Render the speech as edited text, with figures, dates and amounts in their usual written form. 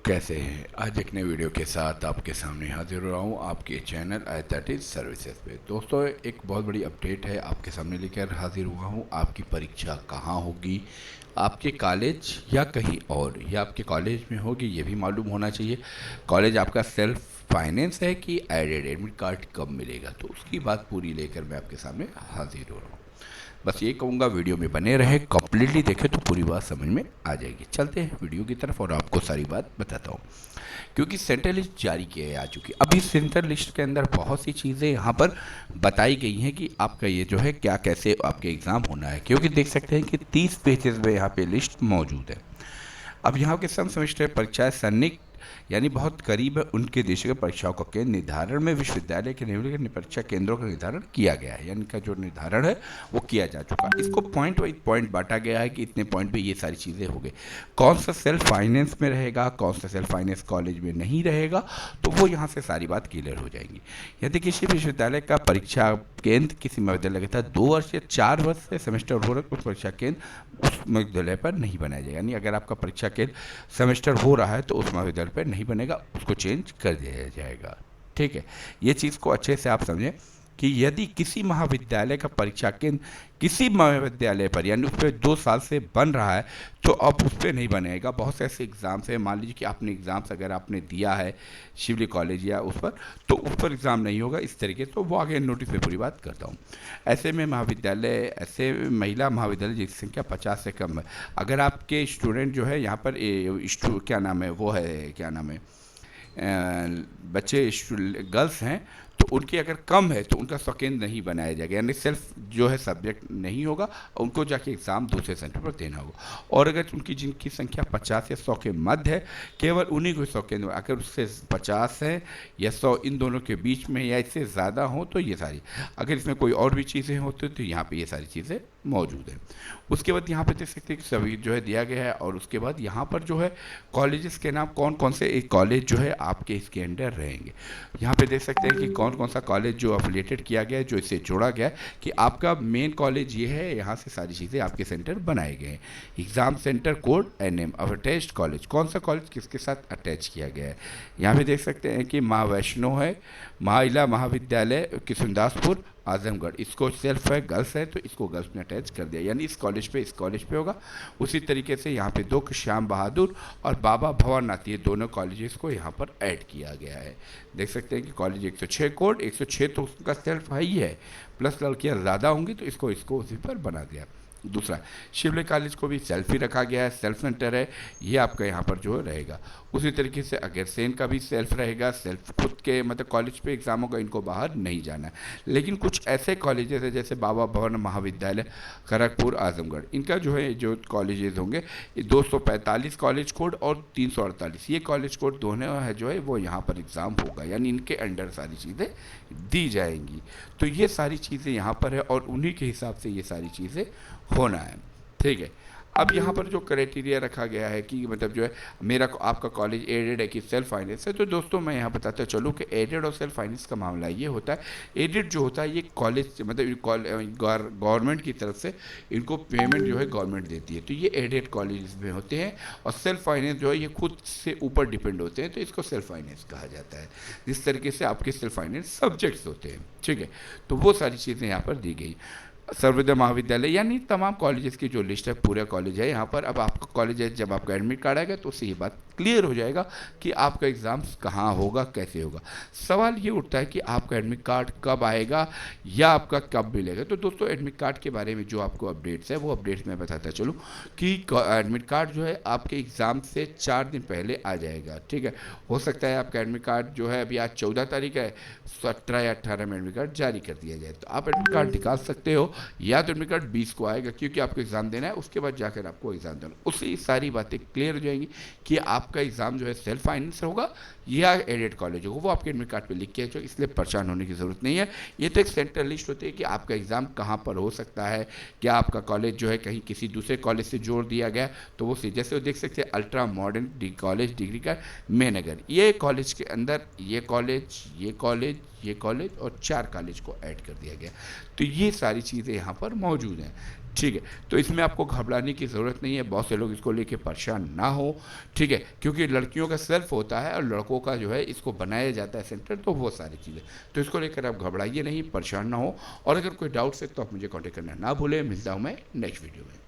कैसे हैं। आज एक नए वीडियो के साथ आपके सामने हाजिर हो रहा हूँ आपके चैनल i30 सर्विसेज पे। दोस्तों, एक बहुत बड़ी अपडेट है आपके सामने लेकर हाजिर हुआ हूँ। आपकी परीक्षा कहाँ होगी, आपके कॉलेज या कहीं और, या आपके कॉलेज में होगी ये भी मालूम होना चाहिए। कॉलेज आपका सेल्फ फाइनेंस है कि एडेड, एडमिट कार्ड कब मिलेगा, तो उसकी बात पूरी लेकर मैं आपके सामने हाजिर हो रहा हूँ। बस ये कहूँगा वीडियो में बने रहे, कंप्लीटली देखें तो पूरी बात समझ में आ जाएगी। चलते हैं वीडियो की तरफ और आपको सारी बात बताता हूँ। क्योंकि सेंट्रल लिस्ट जारी किया जा चुकी है। अभी सेंट्रल लिस्ट के अंदर बहुत सी चीज़ें यहाँ पर बताई गई हैं कि आपका ये जो है क्या कैसे आपके एग्ज़ाम होना है। क्योंकि देख सकते हैं कि 30 पेजेस में यहाँ पे लिस्ट मौजूद है। अब यहाँ के सम सेमेस्टर परीक्षाएं सन्निग्ध यानी बहुत करीब है उनके देशों के परीक्षाओं का केंद्र निर्धारण में विश्वविद्यालय के निम्नलिखित परीक्षा केंद्रों का निर्धारण किया गया है। यानी का जो निर्धारण है वो किया जा चुका है। इसको पॉइंट वाइज पॉइंट बांटा गया है कि इतने पॉइंट पे ये सारी चीज़ें हो गई। कौन सा सेल्फ फाइनेंस में रहेगा, कौन सा सेल्फ फाइनेंस कॉलेज में नहीं रहेगा, तो वो यहाँ से सारी बात क्लियर हो जाएंगी। यदि किसी विश्वविद्यालय का परीक्षा केंद्र किसी महाविद्यालय का 2 वर्ष या 4 वर्ष से सेमेस्टर हो रहा है, उस परीक्षा केंद्र उस महाविद्यालय पर नहीं बनाया जाएगा। यानी अगर आपका परीक्षा केंद्र सेमेस्टर हो रहा है तो उस महाविद्यालय पर नहीं बनेगा, उसको चेंज कर दिया जाएगा। ठीक है, ये चीज़ को अच्छे से आप समझें कि यदि किसी महाविद्यालय का परीक्षा केंद्र किसी महाविद्यालय पर यानी उस पर 2 साल से बन रहा है तो अब उस पर नहीं बनेगा। बहुत से ऐसे एग्ज़ाम्स हैं, मान लीजिए कि आपने एग्ज़ाम्स अगर आपने दिया है शिवली कॉलेज या उस पर, तो उस पर एग्ज़ाम नहीं होगा इस तरीके से। तो वो आगे नोटिस में पूरी बात करता हूँ। ऐसे में महाविद्यालय, ऐसे महिला महाविद्यालय जिसकी संख्या 50 से कम है, अगर आपके स्टूडेंट जो है यहाँ पर क्या नाम है, वो है क्या नाम है, बच्चे गर्ल्स हैं, तो उनकी अगर कम है तो उनका सेकेंड नहीं बनाया जाएगा। यानी सेल्फ जो है सब्जेक्ट नहीं होगा, उनको जाके एग्ज़ाम दूसरे सेंटर पर देना होगा। और अगर उनकी जिनकी संख्या 50 या 100 के मध्य है, केवल उन्हीं को सेकेंड, अगर उससे 50 है या 100 इन दोनों के बीच में या इससे ज़्यादा हो तो ये सारी, अगर इसमें कोई और भी चीज़ें होती तो यहाँ पर ये सारी चीज़ें मौजूद है। उसके बाद यहाँ पे देख सकते हैं कि सभी जो है दिया गया है। और उसके बाद यहाँ पर जो है कॉलेजेस के नाम कौन कौन से एक कॉलेज जो है आपके इसके अंडर रहेंगे। यहाँ पे देख सकते हैं कि कौन कौन सा कॉलेज जो अफिलिएटेड किया गया है, जो इससे जोड़ा गया है कि आपका मेन कॉलेज ये है। यहाँ से सारी चीज़ें आपके सेंटर बनाए गए हैं। Exam centre code NM attached college, कौन सा कॉलेज किसके साथ अटैच किया गया है। यहाँ पे देख सकते हैं कि माँ वैष्णो है, महिला महाविद्यालय किशनदासपुर आजमगढ़, इसको सेल्फ है, गर्ल्स है तो इसको गर्ल्स में अटैच कर दिया, यानी इस कॉलेज पे होगा। उसी तरीके से यहाँ पे 2 श्याम बहादुर और बाबा भंवरनाथ, ये दोनों कॉलेजेस को यहाँ पर ऐड किया गया है। देख सकते हैं कि कॉलेज 106 कोड 106 तो उसका सेल्फ है ही है, प्लस लड़कियाँ ज़्यादा होंगी तो इसको उसी पर बना दिया। दूसरा, शिवले कॉलेज को भी सेल्फ ही रखा गया है, सेल्फ सेंटर है, ये आपका यहाँ पर जो रहेगा। उसी तरीके से अग्रसेन का भी सेल्फ रहेगा, सेल्फ खुद के मतलब कॉलेज पे एग्ज़ाम होगा, इनको बाहर नहीं जाना है। लेकिन कुछ ऐसे कॉलेजेस हैं जैसे बाबा भवन महाविद्यालय खड़गपुर आजमगढ़, इनका जो है जो कॉलेजेस होंगे 245 कॉलेज कोड और 348 ये कॉलेज कोड दोनों है जो है वो यहाँ पर एग्ज़ाम होगा, यानी इनके अंडर सारी चीज़ें दी जाएंगी। तो ये सारी चीज़ें यहाँ पर है और उन्हीं के हिसाब से ये सारी चीज़ें होना है। ठीक है, अब यहाँ पर जो क्राइटेरिया रखा गया है कि मतलब जो है मेरा आपका कॉलेज एडेड है कि सेल्फ फाइनेंस है, तो दोस्तों मैं यहाँ बताता चलूँ कि एडेड और सेल्फ फाइनेंस का मामला ये होता है। एडेड जो होता है ये कॉलेज मतलब गवर्नमेंट की तरफ से इनको पेमेंट जो है गवर्नमेंट देती है, तो ये एडेड कॉलेज में होते हैं। और सेल्फ फाइनेंस जो है ये खुद से ऊपर डिपेंड होते हैं, तो इसको सेल्फ फाइनेंस कहा जाता है। जिस तरीके से आपके सेल्फ फाइनेंस सब्जेक्ट्स होते हैं, ठीक है, तो वो सारी चीज़ें यहाँ पर दी गई। सर्वोदय महाविद्यालय यानी तमाम कॉलेजेस की जो लिस्ट है, पूरा कॉलेज है यहाँ पर। अब आपका कॉलेज है, जब आपका एडमिट कार्ड आएगा तो उससे ये बात क्लियर हो जाएगा कि आपका एग्ज़ाम्स कहाँ होगा, कैसे होगा। सवाल ये उठता है कि आपका एडमिट कार्ड कब आएगा या आपका कब मिलेगा। तो दोस्तों एडमिट कार्ड के बारे में जो आपको अपडेट्स है वो अपडेट्स मैं बताता चलूँ कि एडमिट कार्ड जो है आपके एग्ज़ाम से 4 दिन पहले आ जाएगा। ठीक है, हो सकता है आपका एडमिट कार्ड जो है अभी आज 14 तारीख है, 17 या 18 में एडमिट कार्ड जारी कर दिया जाए, तो आप एडमिट कार्ड निकाल सकते हो। या तो एडमिट कार्ड 20 को आएगा क्योंकि आपको एग्ज़ाम देना है, उसके बाद जाकर आपको एग्ज़ाम देना, उससे सारी बातें क्लियर हो जाएंगी कि आपका एग्ज़ाम जो है सेल्फ फाइनेंस होगा या एडेड कॉलेज होगा। वो आपके एडमिट कार्ड पे लिख के जो, इसलिए परेशान होने की ज़रूरत नहीं है। ये तो एक सेंट्रल लिस्ट होती है कि आपका एग्ज़ाम कहाँ पर हो सकता है, क्या आपका कॉलेज जो है कहीं किसी दूसरे कॉलेज से जोड़ दिया गया, तो वो जैसे वो देख सकते हैं अल्ट्रा मॉडर्न कॉलेज डिग्री का मेहनगर, ये कॉलेज के अंदर ये कॉलेज और 4 कॉलेज को ऐड कर दिया गया। तो ये सारी चीज़ें यहाँ पर मौजूद हैं। ठीक है, तो इसमें आपको घबराने की ज़रूरत नहीं है, बहुत से लोग इसको लेके परेशान ना हो, ठीक है, क्योंकि लड़कियों का सेल्फ होता है और लड़कों का जो है इसको बनाया जाता है सेंटर, तो वो सारी चीज़ें, तो इसको लेकर आप घबराइए नहीं, परेशान ना हो। और अगर कोई डाउट्स है तो आप मुझे कॉन्टेक्ट करना ना भूलें। मिलता हूँ मैं नेक्स्ट वीडियो में।